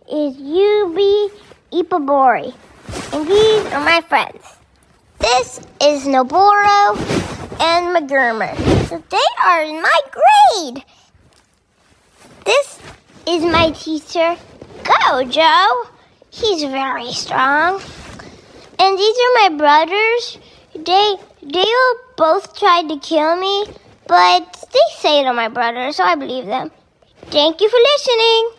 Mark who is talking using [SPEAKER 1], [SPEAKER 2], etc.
[SPEAKER 1] is Yubi Ipabori, and these are my friends. This is Noboro and Magurmer. So they are in my grade. This is my teacher, Gojo. He's very strong. And these are my brothers. They will both try to kill me, but they say they're my brothers, so I believe them. Thank you for listening.